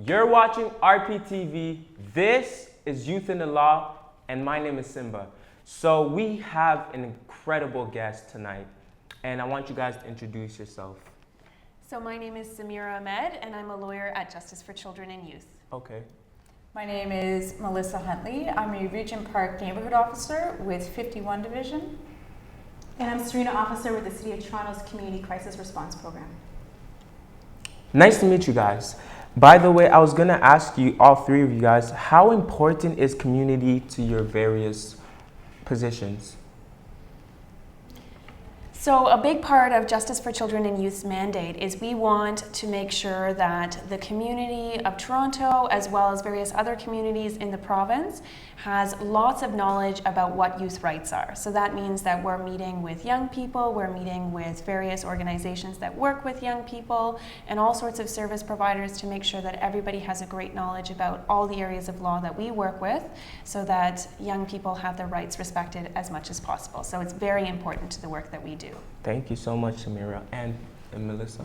You're watching RPTV. This is Youth in the Law, and my name is Simba. So we have an incredible guest tonight, and I want you guys to introduce yourself. So my name is Samira Ahmed, and I'm a lawyer at Justice for Children and Youth. Okay. My name is Melissa Huntley. I'm a Regent Park Neighborhood Officer with 51 Division. And I'm Scerena Officer with the City of Toronto's Community Crisis Response Program. Nice to meet you guys. By the way, I was going to ask you, all three of you guys, how important is community to your various positions? So a big part of Justice for Children and Youth's mandate is we want to make sure that the community of Toronto, as well as various other communities in the province, has lots of knowledge about what youth rights are. So that means that we're meeting with young people, we're meeting with various organizations that work with young people, and all sorts of service providers to make sure that everybody has a great knowledge about all the areas of law that we work with, so that young people have their rights respected as much as possible. So it's very important to the work that we do. Thank you so much, Samira. And Melissa?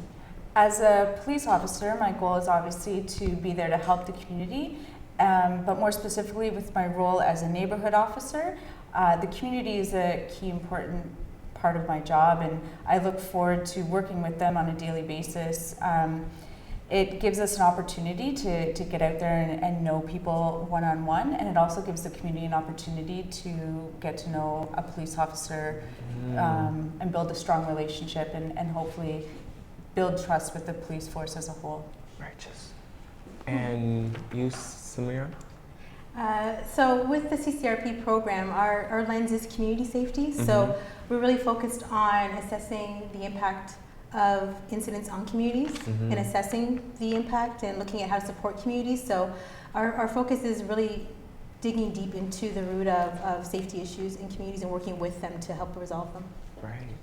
As a police officer, my goal is obviously to be there to help the community, but more specifically with my role as a neighborhood officer, the community is a key important part of my job, and I look forward to working with them on a daily basis. It gives us an opportunity to get out there and know people one-on-one, and it also gives the community an opportunity to get to know a police officer and build a strong relationship and hopefully build trust with the police force as a whole. Righteous. And you, Samira? So with the CCRP program, our lens is community safety. So we're really focused on assessing the impact of incidents on communities and assessing the impact and looking at how to support communities. So our focus is really digging deep into the root of safety issues in communities and working with them to help resolve them. Right.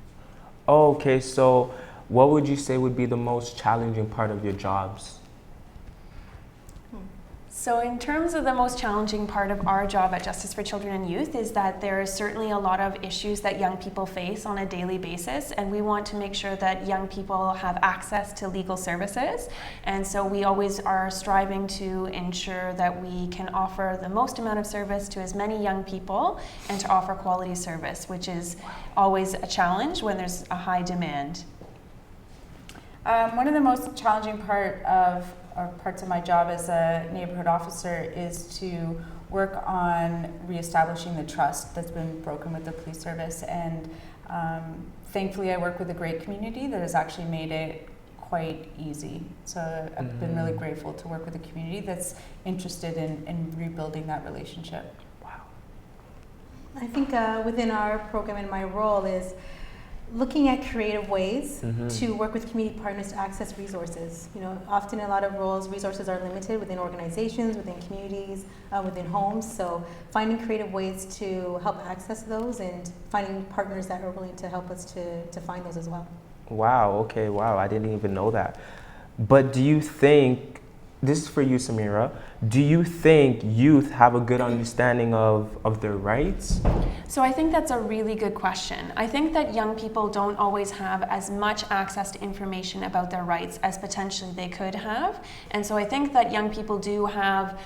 Okay, so what would you say would be the most challenging part of your jobs? So in terms of the most challenging part of our job at Justice for Children and Youth is that there is certainly a lot of issues that young people face on a daily basis, and we want to make sure that young people have access to legal services. And so we always are striving to ensure that we can offer the most amount of service to as many young people and to offer quality service, which is always a challenge when there's a high demand. One of the most challenging parts of my job as a neighborhood officer is to work on reestablishing the trust that's been broken with the police service, and thankfully I work with a great community that has actually made it quite easy. So I've been really grateful to work with a community that's interested in rebuilding that relationship. Wow. I think within our program and my role is looking at creative ways to work with community partners to access resources. You know, often in a lot of roles, resources are limited within organizations, within communities, within homes. So finding creative ways to help access those and finding partners that are willing to help us to find those as well. Wow, okay, wow, I didn't even know that. But do you think, this is for you, Samira, do you think youth have a good understanding of their rights? So I think that's a really good question. I think that young people don't always have as much access to information about their rights as potentially they could have. And so I think that young people do have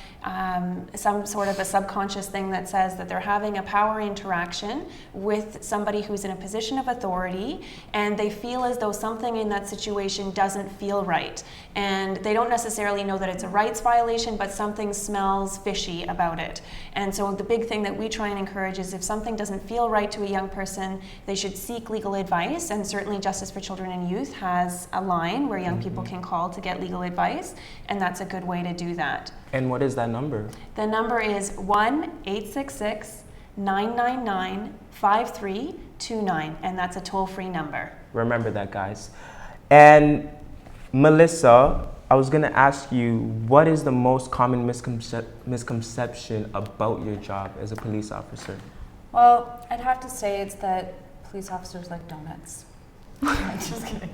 some sort of a subconscious thing that says that they're having a power interaction with somebody who's in a position of authority, and they feel as though something in that situation doesn't feel right. And they don't necessarily know that it's a rights violation, but something smells fishy about it. And so the big thing that we try and encourage is if something doesn't feel right to a young person, they should seek legal advice. And certainly Justice for Children and Youth has a line where young people can call to get legal advice, and that's a good way to do that. And what is that number? The number is 1-866-999-5329, and that's a toll-free number. Remember that, guys. And Melissa, I was going to ask you, what is the most common misconception about your job as a police officer? Well, I'd have to say it's that police officers like donuts. Just kidding.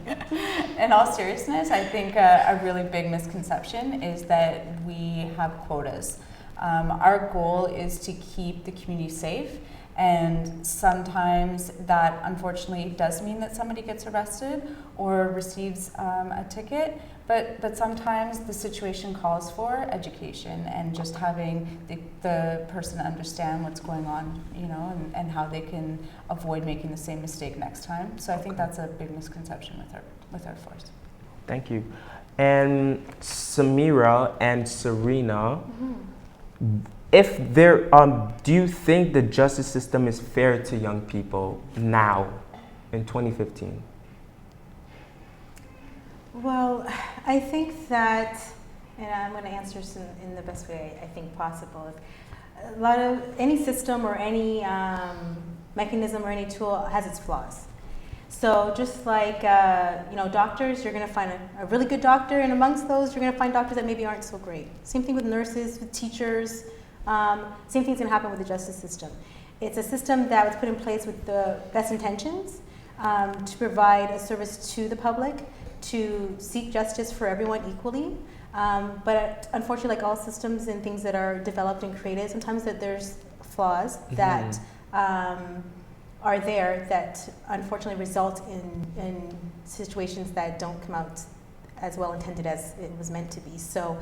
In all seriousness, I think a really big misconception is that we have quotas. Our goal is to keep the community safe, And sometimes that unfortunately does mean that somebody gets arrested or receives a ticket, but sometimes the situation calls for education and just having the person understand what's going on, you know, and how they can avoid making the same mistake next time. So I think that's a big misconception with our force. Thank you. And Samira and Scerena, if there, do you think the justice system is fair to young people now, in 2015? Well, I think that, and I'm going to answer this in the best way I think possible. A lot of any system or any mechanism or any tool has its flaws. So just like you know, doctors, you're going to find a really good doctor, and amongst those, you're going to find doctors that maybe aren't so great. Same thing with nurses, with teachers. Same thing's going to happen with the justice system. It's a system that was put in place with the best intentions to provide a service to the public, to seek justice for everyone equally. But unfortunately, like all systems and things that are developed and created, sometimes that there's flaws that are there that unfortunately result in situations that don't come out as well intended as it was meant to be. So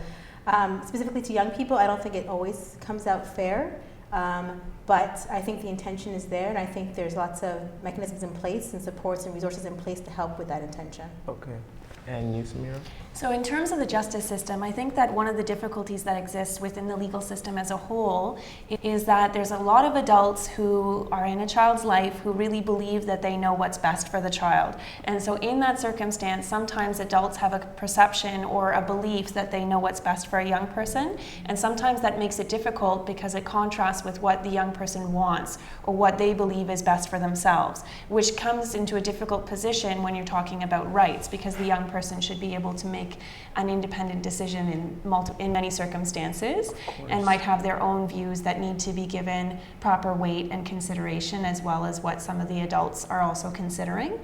specifically to young people, I don't think it always comes out fair, but I think the intention is there, and I think there's lots of mechanisms in place and supports and resources in place to help with that intention. Okay. And you, Samira? So in terms of the justice system, I think that one of the difficulties that exists within the legal system as a whole is that there's a lot of adults who are in a child's life who really believe that they know what's best for the child. And so in that circumstance, sometimes adults have a perception or a belief that they know what's best for a young person. And sometimes that makes it difficult because it contrasts with what the young person wants or what they believe is best for themselves, which comes into a difficult position when you're talking about rights, because the young person should be able to make an independent decision in many circumstances and might have their own views that need to be given proper weight and consideration, as well as what some of the adults are also considering.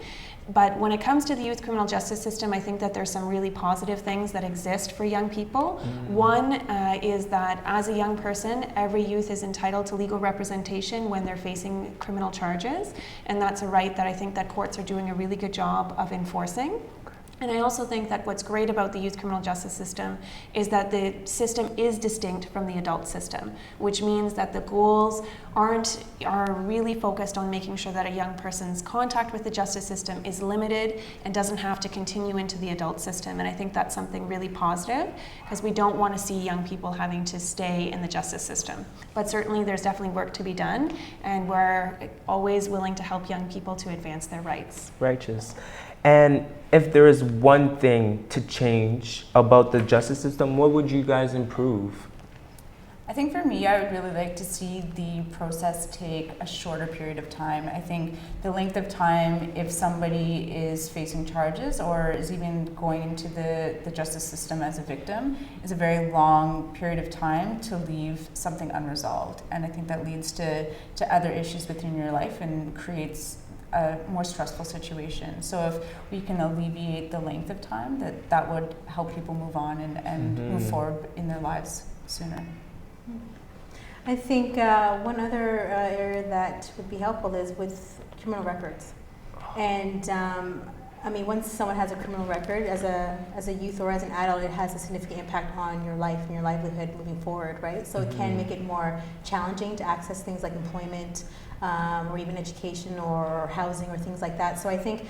But when it comes to the youth criminal justice system, I think that there's some really positive things that exist for young people. One is that as a young person, every youth is entitled to legal representation when they're facing criminal charges, and that's a right that I think that courts are doing a really good job of enforcing. And I also think that what's great about the youth criminal justice system is that the system is distinct from the adult system, which means that the goals are really focused on making sure that a young person's contact with the justice system is limited and doesn't have to continue into the adult system. And I think that's something really positive, because we don't want to see young people having to stay in the justice system. But certainly there's definitely work to be done, and we're always willing to help young people to advance their rights. Righteous. And if there is one thing to change about the justice system, what would you guys improve? I think for me, I would really like to see the process take a shorter period of time. I think the length of time, if somebody is facing charges or is even going into the justice system as a victim, is a very long period of time to leave something unresolved. And I think that leads to other issues within your life and creates a more stressful situation. So if we can alleviate the length of time, that would help people move on and move forward in their lives sooner. I think one other area that would be helpful is with criminal records. And I mean, once someone has a criminal record, as a youth or as an adult, it has a significant impact on your life and your livelihood moving forward, right? So it can make it more challenging to access things like employment, or even education or housing or things like that. So I think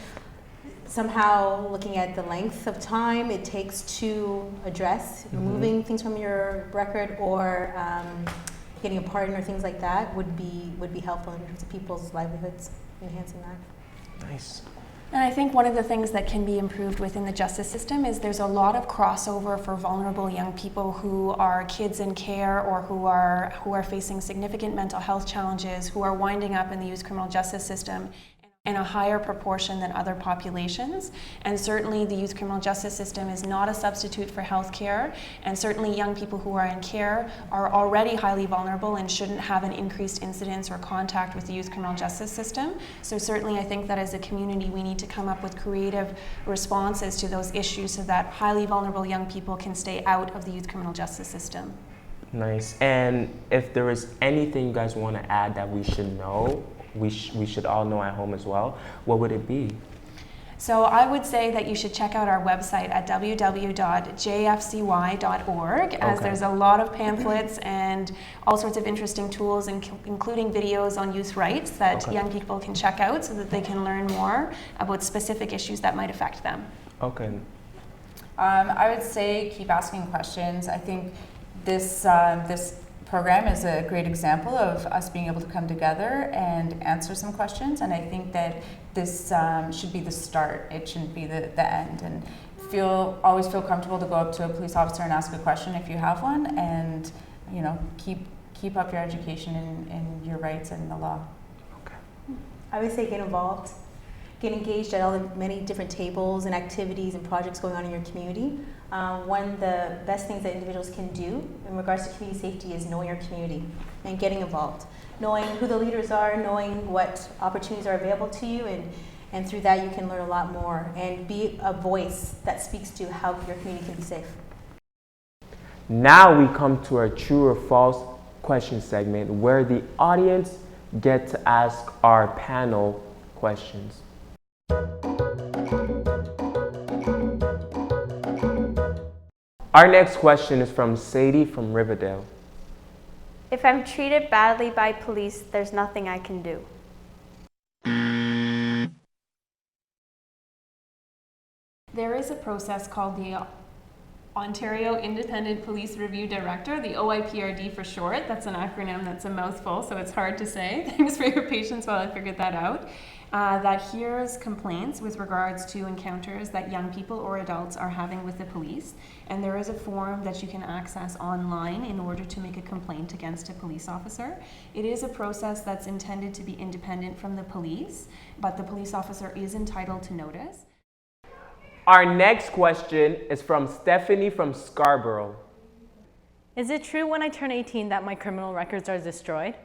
somehow looking at the length of time it takes to address removing things from your record or getting a pardon or things like that would be helpful in terms of people's livelihoods, enhancing that. Nice. And I think one of the things that can be improved within the justice system is there's a lot of crossover for vulnerable young people who are kids in care or who are facing significant mental health challenges, who are winding up in the youth criminal justice system in a higher proportion than other populations. And certainly the youth criminal justice system is not a substitute for health care, and certainly young people who are in care are already highly vulnerable and shouldn't have an increased incidence or contact with the youth criminal justice system. So certainly I think that as a community we need to come up with creative responses to those issues so that highly vulnerable young people can stay out of the youth criminal justice system. Nice. And if there is anything you guys want to add that we should know, we should all know at home as well, what would it be? So I would say that you should check out our website at www.jfcy.org, as there's a lot of pamphlets and all sorts of interesting tools, including videos on youth rights that young people can check out so that they can learn more about specific issues that might affect them. Okay. I would say keep asking questions. I think this program is a great example of us being able to come together and answer some questions, and I think that this should be the start. It shouldn't be the end. And always feel comfortable to go up to a police officer and ask a question if you have one, and keep up your education in your rights and the law. Okay. I would say get involved. Get engaged at all the many different tables and activities and projects going on in your community. One of the best things that individuals can do in regards to community safety is knowing your community and getting involved. Knowing who the leaders are, knowing what opportunities are available to you, and through that you can learn a lot more and be a voice that speaks to how your community can be safe. Now we come to our true or false question segment, where the audience get to ask our panel questions. Our next question is from Sadie from Riverdale. If I'm treated badly by police, there's nothing I can do. There is a process called the Ontario Independent Police Review Director, the OIPRD for short. That's an acronym that's a mouthful, so it's hard to say. Thanks for your patience while I figured that out. That hears complaints with regards to encounters that young people or adults are having with the police. And there is a form that you can access online in order to make a complaint against a police officer. It is a process that's intended to be independent from the police, but the police officer is entitled to notice. Our next question is from Stephanie from Scarborough. Is it true when I turn 18 that my criminal records are destroyed?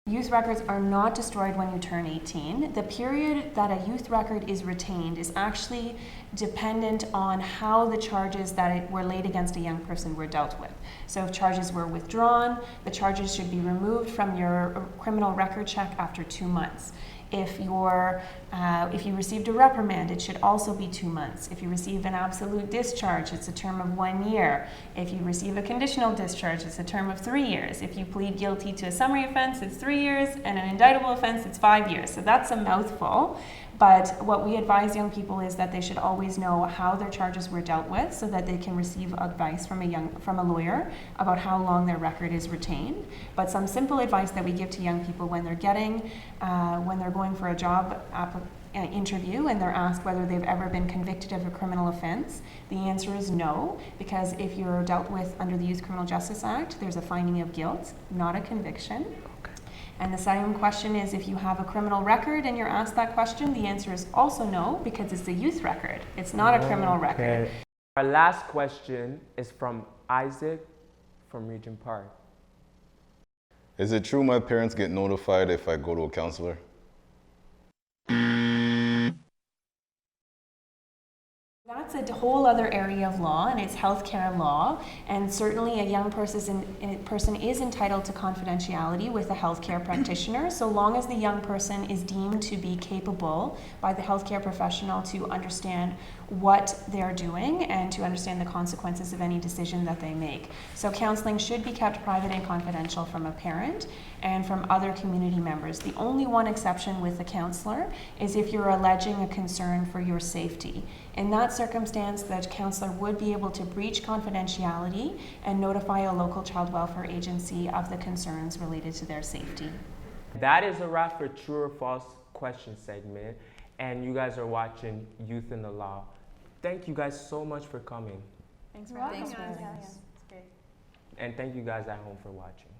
Youth records are not destroyed when you turn 18. The period that a youth record is retained is actually dependent on how the charges that were laid against a young person were dealt with. So if charges were withdrawn, the charges should be removed from your criminal record check after 2 months. If you received a reprimand, it should also be 2 months. If you receive an absolute discharge, it's a term of 1 year. If you receive a conditional discharge, it's a term of 3 years. If you plead guilty to a summary offense, it's 3 years, and an indictable offense, it's 5 years. So that's a mouthful. But what we advise young people is that they should always know how their charges were dealt with so that they can receive advice from a lawyer about how long their record is retained. But some simple advice that we give to young people when they're going for a job interview and they're asked whether they've ever been convicted of a criminal offense, the answer is no, because if you're dealt with under the Youth Criminal Justice Act, there's a finding of guilt, not a conviction. And the second question is, if you have a criminal record and you're asked that question, the answer is also no, because it's a youth record. It's not a criminal record. Our last question is from Isaac from Regent Park. Is it true my parents get notified if I go to a counselor? That's a whole other area of law, and it's healthcare law. And certainly a young person is entitled to confidentiality with a healthcare practitioner, so long as the young person is deemed to be capable by the healthcare professional to understand what they're doing and to understand the consequences of any decision that they make. So counseling should be kept private and confidential from a parent and from other community members. The only one exception with a counselor is if you're alleging a concern for your safety. In that circumstance, the counselor would be able to breach confidentiality and notify a local child welfare agency of the concerns related to their safety. That is a wrap for True or False question segment. And you guys are watching Youth in the Law. Thank you guys so much for coming. Thanks for having us. It's great. And thank you guys at home for watching.